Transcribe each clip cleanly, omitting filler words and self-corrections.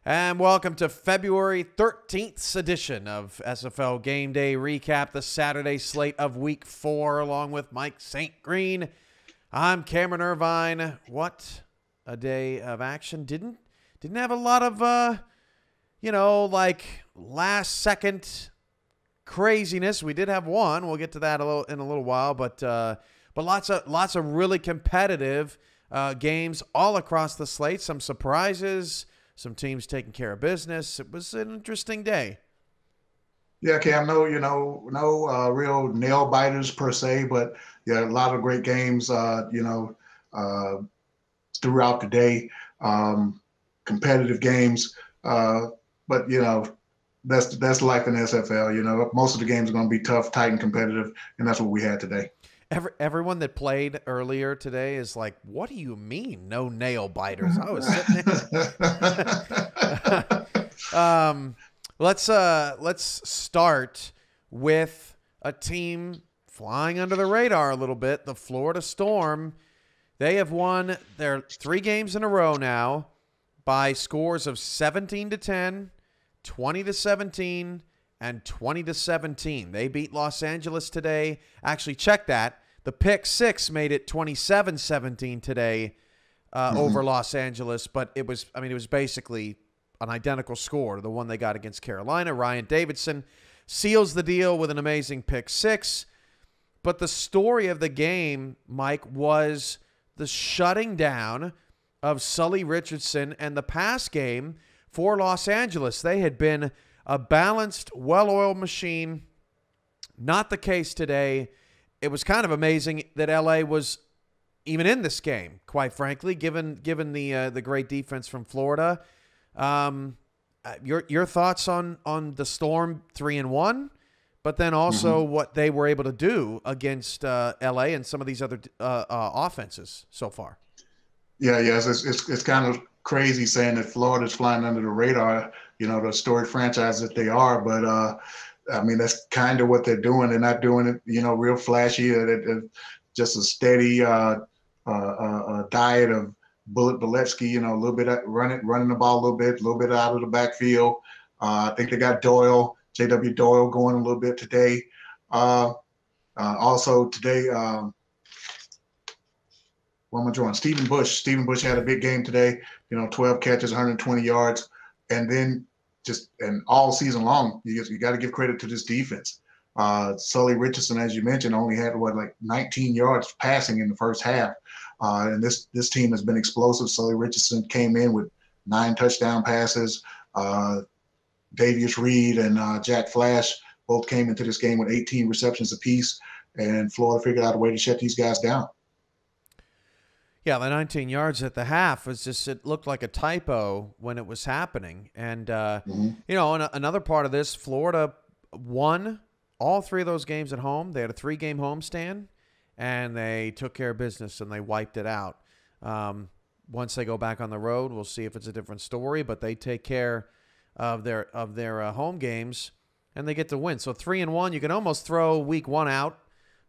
And welcome to February 13th edition of SFL Game Day Recap, the Saturday slate of Week 4, along with Mike St. Green. I'm Cameron Irvine. What a day of action. Didn't have a lot of, last-second craziness. We did have one. We'll get to that in a little while, but lots of really competitive games all across the slate. Some surprises. Some teams taking care of business. It was an interesting day. Yeah, Cam, no real nail biters per se, but yeah, a lot of great games, throughout the day, competitive games. But that's life in SFL. Most of the games are going to be tough, tight, and competitive, and that's what we had today. Everyone that played earlier today is like, what do you mean no nail biters? I was sitting there. Let's start with a team flying under the radar a little bit, the Florida Storm. They have won their 3 games in a row now by scores of 17-10, 20-17, and 20-17. They beat Los Angeles today. Actually, check that. The pick 6 made it 27-17 today over Los Angeles, but it was basically an identical score to the one they got against Carolina. Ryan Davidson seals the deal with an amazing pick 6. But the story of the game, Mike, was the shutting down of Sully Richardson and the pass game for Los Angeles. They had been a balanced, well-oiled machine. Not the case today. It was kind of amazing that LA was even in this game, quite frankly, given the great defense from Florida. Your thoughts on the Storm 3-1, but then also what they were able to do against LA and some of these other offenses so far. Yeah, yes, it's kind of crazy saying that Florida's flying under the radar, the storied franchise that they are. But, that's kind of what they're doing. They're not doing it, real flashy. They're just a steady diet of Bullet Biletsky, a little bit running the ball a little bit out of the backfield. I think they got J.W. Doyle going a little bit today. Also today, what am I drawing? Stephen Bush. Stephen Bush had a big game today, 12 catches, 120 yards. And then and all season long, you got to give credit to this defense. Sully Richardson, as you mentioned, only had 19 yards passing in the first half. And this team has been explosive. Sully Richardson came in with 9 touchdown passes. Davius Reed and Jack Flash both came into this game with 18 receptions apiece. And Florida figured out a way to shut these guys down. Yeah, the 19 yards at the half was it looked like a typo when it was happening. And, another part of this, Florida won all 3 of those games at home. They had a 3-game homestand, and they took care of business, and they wiped it out. Once they go back on the road, we'll see if it's a different story, but they take care of their home games, and they get to win. So 3-1, you can almost throw week 1 out.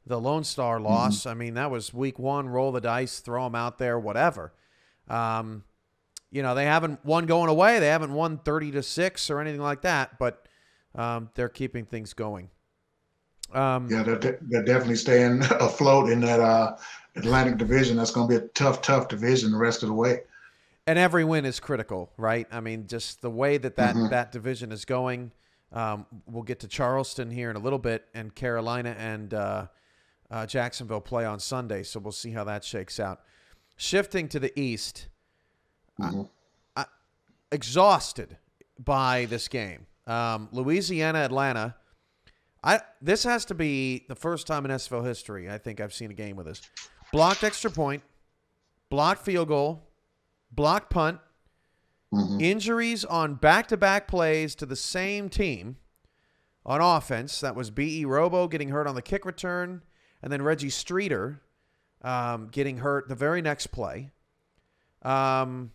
The Lone Star loss, that was week 1, roll the dice, throw them out there, whatever. They haven't won going away. They haven't won 30-6 or anything like that, but they're keeping things going. They're definitely staying afloat in that Atlantic division. That's going to be a tough division the rest of the way. And every win is critical, right? Just the way that division is going. We'll get to Charleston here in a little bit, and Carolina and Jacksonville play on Sunday, so we'll see how that shakes out. Shifting to the East, exhausted by this game. Louisiana, Atlanta. This has to be the first time in SFL history I think I've seen a game with this. Blocked extra point, blocked field goal, blocked punt, injuries on back-to-back plays to the same team on offense. That was B.E. Robo getting hurt on the kick return, and then Reggie Streeter getting hurt the very next play. What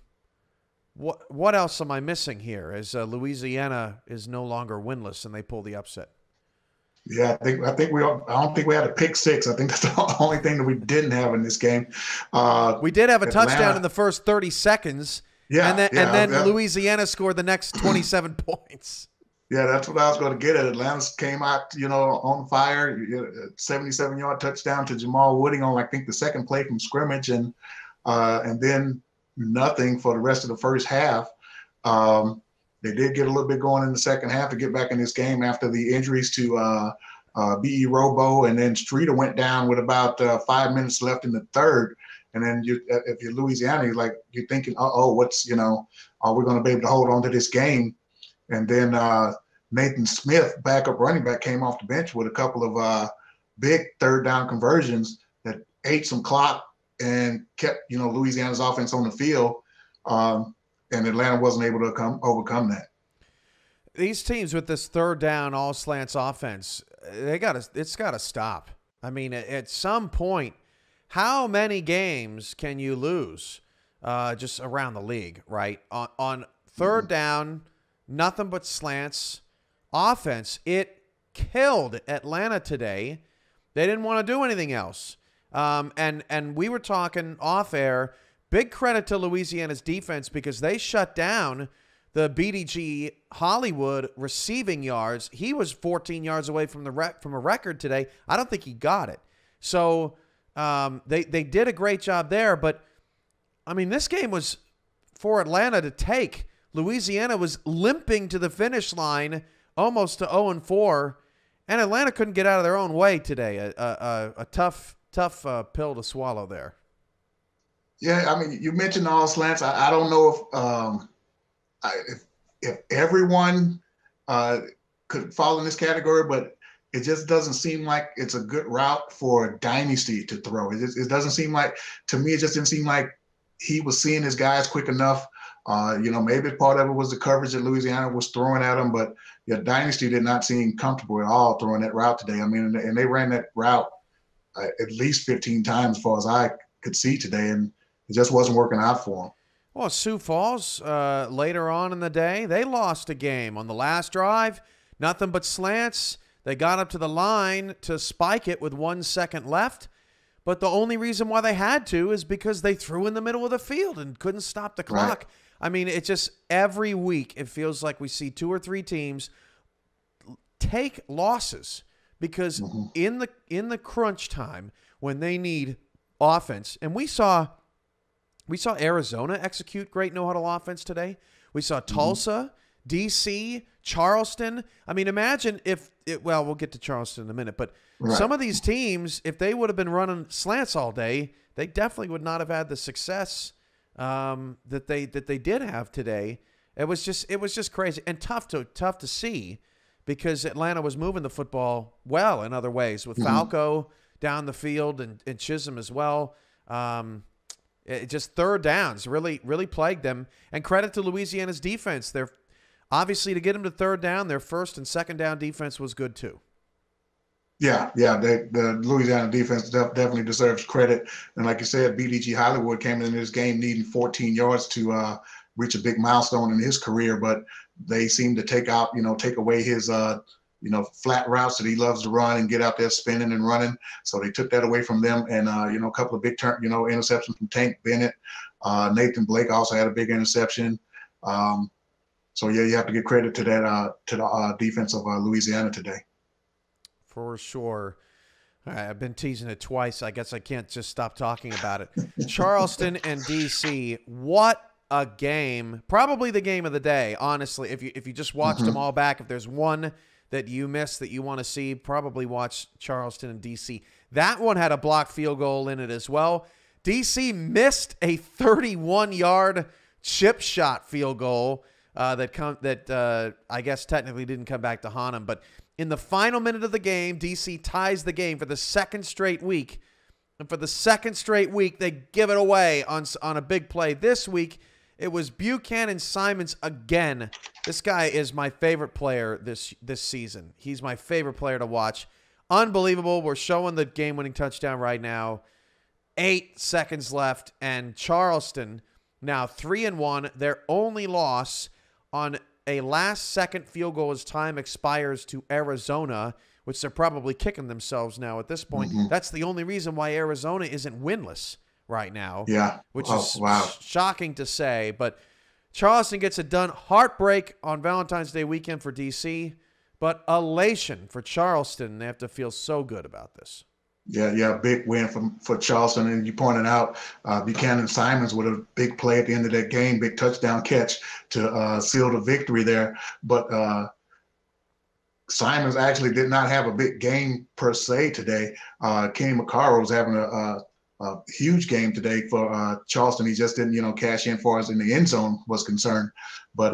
else am I missing here as Louisiana is no longer winless and they pull the upset? Yeah, I don't think we had a pick 6. I think that's the only thing that we didn't have in this game. We did have a touchdown in the first 30 seconds And Yeah, then yeah. Louisiana scored the next 27 points. Yeah, that's what I was going to get at. Atlanta came out, on fire. 77-yard touchdown to Jamal Wooding on, I think, the second play from scrimmage, and then nothing for the rest of the first half. They did get a little bit going in the second half to get back in this game after the injuries to B.E. Robo, and then Streeter went down with about 5 minutes left in the third. And then if you're Louisiana, you're thinking, what's, are we going to be able to hold on to this game? And then Nathan Smith, backup running back, came off the bench with a couple of big third down conversions that ate some clock and kept, Louisiana's offense on the field. And Atlanta wasn't able to overcome that. These teams with this third down all slants offense, it's got to stop. I mean, at some point, how many games can you lose just around the league, right? On third down, nothing but slants offense. It killed Atlanta today. They didn't want to do anything else. And we were talking off air. Big credit to Louisiana's defense because they shut down the BDG Hollywood receiving yards. He was 14 yards away from a record today. I don't think he got it. So they did a great job there. But, I mean, this game was for Atlanta to take. Louisiana was limping to the finish line almost to 0-4, and Atlanta couldn't get out of their own way today. A tough pill to swallow there. Yeah, I mean, you mentioned all slants. I don't know if everyone could fall in this category, but it just doesn't seem like it's a good route for a dynasty to throw. It doesn't seem like, to me, it just didn't seem like he was seeing his guys quick enough. Maybe part of it was the coverage that Louisiana was throwing at him, but dynasty did not seem comfortable at all throwing that route today. I mean, and they ran that route at least 15 times as far as I could see today, and it just wasn't working out for them. Well, Sioux Falls, later on in the day, they lost a game on the last drive. Nothing but slants. They got up to the line to spike it with 1 second left. But the only reason why they had to is because they threw in the middle of the field and couldn't stop the clock. Right. I mean, it just every week it feels like we see 2 or 3 teams take losses because in the crunch time when they need offense, and we saw Arizona execute great no-huddle offense today. We saw Tulsa, D.C., Charleston. I mean, imagine we'll get to Charleston in a minute, but some of these teams, if they would have been running slants all day, they definitely would not have had the success that they did have today. It was just crazy and tough to see because Atlanta was moving the football well in other ways with Falco down the field and Chisholm as well. It just third downs really plagued them. And credit to Louisiana's defense. They're obviously, to get them to third down, their first and second down defense was good too. Yeah. The Louisiana defense definitely deserves credit. And like you said, BDG Hollywood came into this game needing 14 yards to reach a big milestone in his career, but they seemed to take away his flat routes that he loves to run and get out there spinning and running. So they took that away from them, and a couple of big interceptions from Tank Bennett. Nathan Blake also had a big interception. So yeah, you have to give credit to that to the defense of Louisiana today. For sure. All right, I've been teasing it twice. I guess I can't just stop talking about it. Charleston and DC, what a game! Probably the game of the day, honestly. If you just watched them all back, if there's one that you missed that you want to see, probably watch Charleston and DC. That one had a blocked field goal in it as well. DC missed a 31-yard chip shot field goal that I guess technically didn't come back to haunt him. But in the final minute of the game, DC ties the game for the second straight week. And for the second straight week, they give it away on a big play. This week, it was Buchanan Simons again. This guy is my favorite player this season. He's my favorite player to watch. Unbelievable. We're showing the game-winning touchdown right now. 8 seconds left, and Charleston now 3-1. Their only loss on a last-second field goal as time expires to Arizona, which they're probably kicking themselves now at this point. That's the only reason why Arizona isn't winless right now. Yeah. Which is shocking to say. But Charleston gets it done. Heartbreak on Valentine's Day weekend for DC, but elation for Charleston. They have to feel so good about this. Yeah, big win for Charleston. And you pointed out Buchanan Simons with a big play at the end of that game, big touchdown catch to seal the victory there. But Simons actually did not have a big game per se today. Kenny McCarroll was having a huge game today for Charleston. He just didn't, cash in for us in the end zone was concerned. But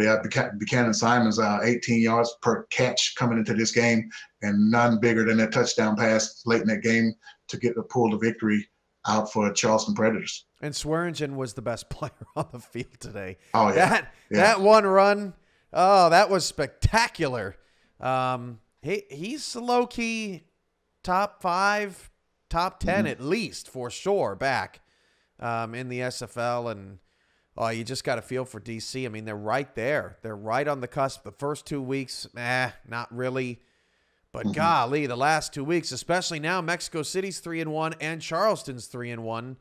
Buchanan Simons, 18 yards per catch coming into this game, and none bigger than that touchdown pass late in that game to pull the victory out for Charleston Predators. And Swearingen was the best player on the field today. Oh, yeah. That one run, that was spectacular. He's low-key top 5, top 10 at least for sure back in the SFL. And you just got to feel for DC. I mean, they're right there. They're right on the cusp. The first 2 weeks, not really. But golly, the last 2 weeks, especially now, Mexico City's 3-1 and Charleston's 3-1.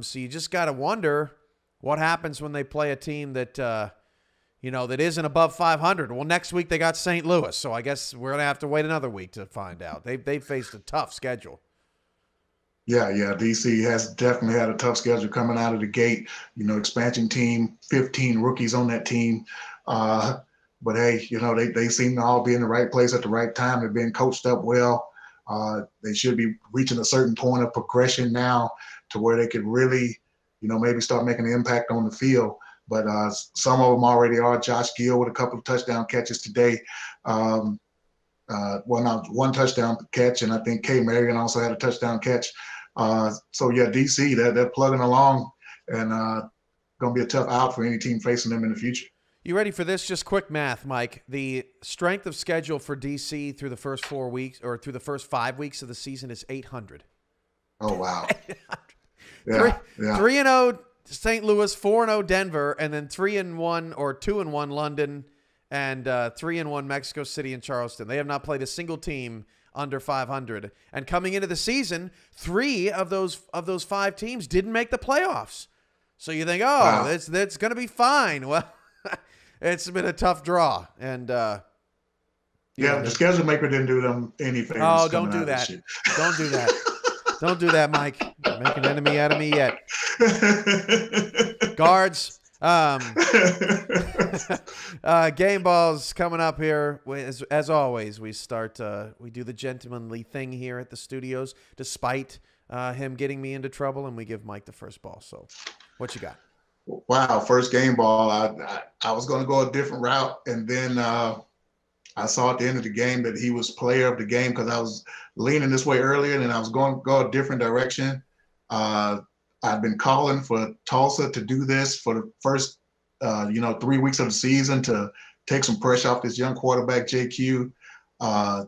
So you just got to wonder what happens when they play a team that that isn't above 500. Well, next week they got St. Louis, so I guess we're gonna have to wait another week to find out. They've faced a tough schedule. Yeah. DC has definitely had a tough schedule coming out of the gate. Expansion team, 15 rookies on that team. But hey, they seem to all be in the right place at the right time. They're being coached up well. They should be reaching a certain point of progression now to where they could really, maybe start making an impact on the field. But some of them already are. Josh Gill with a couple of touchdown catches today. One touchdown catch, and I think K. Marion also had a touchdown catch. DC, they're plugging along, and going to be a tough out for any team facing them in the future. You ready for this? Just quick math, Mike. The strength of schedule for DC through the first 4 weeks, or through the first 5 weeks of the season, is 800. Oh, wow. 3-0 St. Louis, 4-0 Denver, and then 3-1 or 2-1 London, and 3-1 Mexico City and Charleston. They have not played a single team under 500. And coming into the season, 3 of those 5 teams didn't make the playoffs. So you think, wow, that's going to be fine. Well, it's been a tough draw, and the schedule maker didn't do them any favors. Oh, don't do that. Don't do that. Don't do that, Mike. Don't make an enemy out of me yet. Guards, game balls coming up here. As always, we do the gentlemanly thing here at the studios, despite him getting me into trouble, and we give Mike the first ball. So what you got? Wow, first game ball. I was going to go a different route, and then I saw at the end of the game that he was player of the game because I was leaning this way earlier, and I was going to go a different direction. I've been calling for Tulsa to do this for the first, 3 weeks of the season to take some pressure off this young quarterback, JQ. I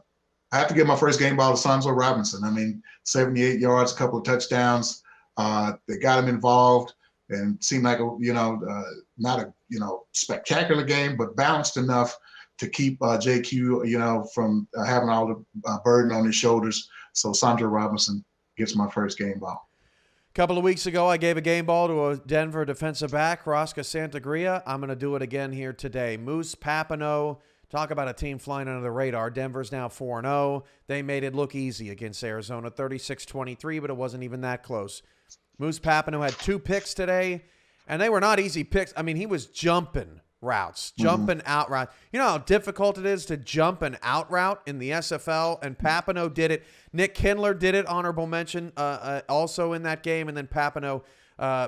have to give my first game ball to Sanzo Robinson. I mean, 78 yards, a couple of touchdowns. They got him involved. And seemed like not a spectacular game, but balanced enough to keep JQ from having all the burden on his shoulders. So Sandra Robinson gets my first game ball. A couple of weeks ago, I gave a game ball to a Denver defensive back, Rosca Santagria. I'm going to do it again here today. Moose Papineau, talk about a team flying under the radar. Denver's now 4-0. They made it look easy against Arizona, 36-23, but it wasn't even that close. Moose Papineau had 2 picks today, and they were not easy picks. I mean, he was jumping routes, jumping out routes. You know how difficult it is to jump an out route in the SFL, and Papineau did it. Nick Kindler did it, honorable mention, also in that game, and then Papineau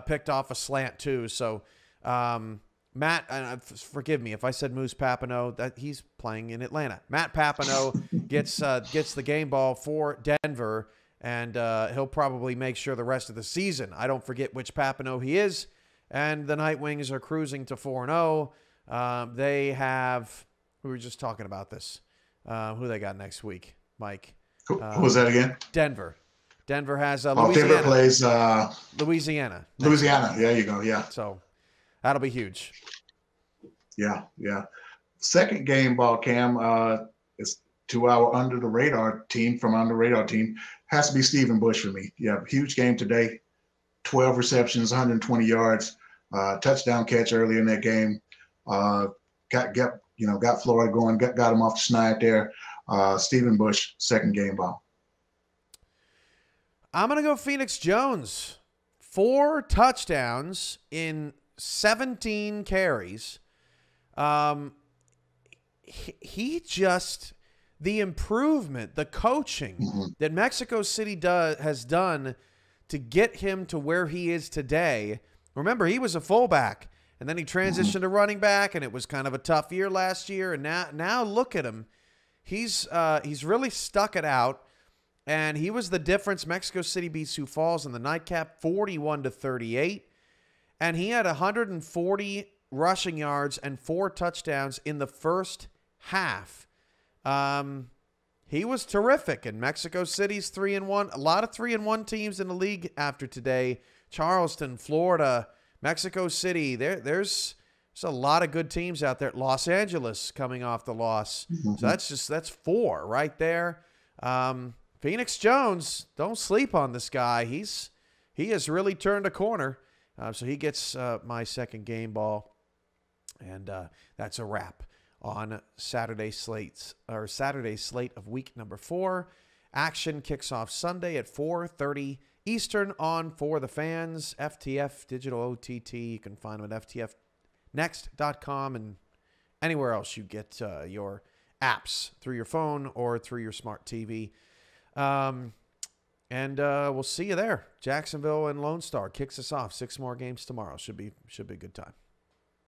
picked off a slant too. So, Matt, forgive me if I said Moose Papineau, that he's playing in Atlanta. Matt Papineau gets the game ball for Denver, and he'll probably make sure the rest of the season I don't forget which Papineau he is. And the Night Wings are cruising to 4-0. They have, we were just talking about this, who they got next week, Mike. Who was that again? Denver. Denver has Louisiana. Denver plays Louisiana. Louisiana. There you go. Yeah. So that'll be huge. Yeah. Second game ball, Cam, is to our under the radar team has to be Stephen Bush for me. Yeah, huge game today. 12 receptions, 120 yards. Touchdown catch early in that game. Got Florida going, got him off the schneid there. Stephen Bush, second game ball. I'm going to go Phoenix Jones. 4 touchdowns in 17 carries. He just, the improvement, the coaching that Mexico City has done to get him to where he is today. Remember, he was a fullback, and then he transitioned to running back, and it was kind of a tough year last year. And now look at him. He's really stuck it out, and he was the difference. Mexico City beat Sioux Falls in the nightcap, 41-38, and he had 140 rushing yards and 4 touchdowns in the first half. He was terrific, and Mexico City's 3-1. A lot of 3-1 teams in the league after today. Charleston, Florida, Mexico City. There's a lot of good teams out there. Los Angeles coming off the loss. So that's 4 right there. Phoenix Jones, don't sleep on this guy. He has really turned a corner. So he gets my second game ball, and that's a wrap on Saturday's slate of week number 4. Action kicks off Sunday at 4:30 Eastern on For the Fans, FTF Digital OTT. You can find them at ftfnext.com and anywhere else you get your apps through your phone or through your smart TV. And we'll see you there. Jacksonville and Lone Star kicks us off. 6 more games tomorrow. Should be a good time.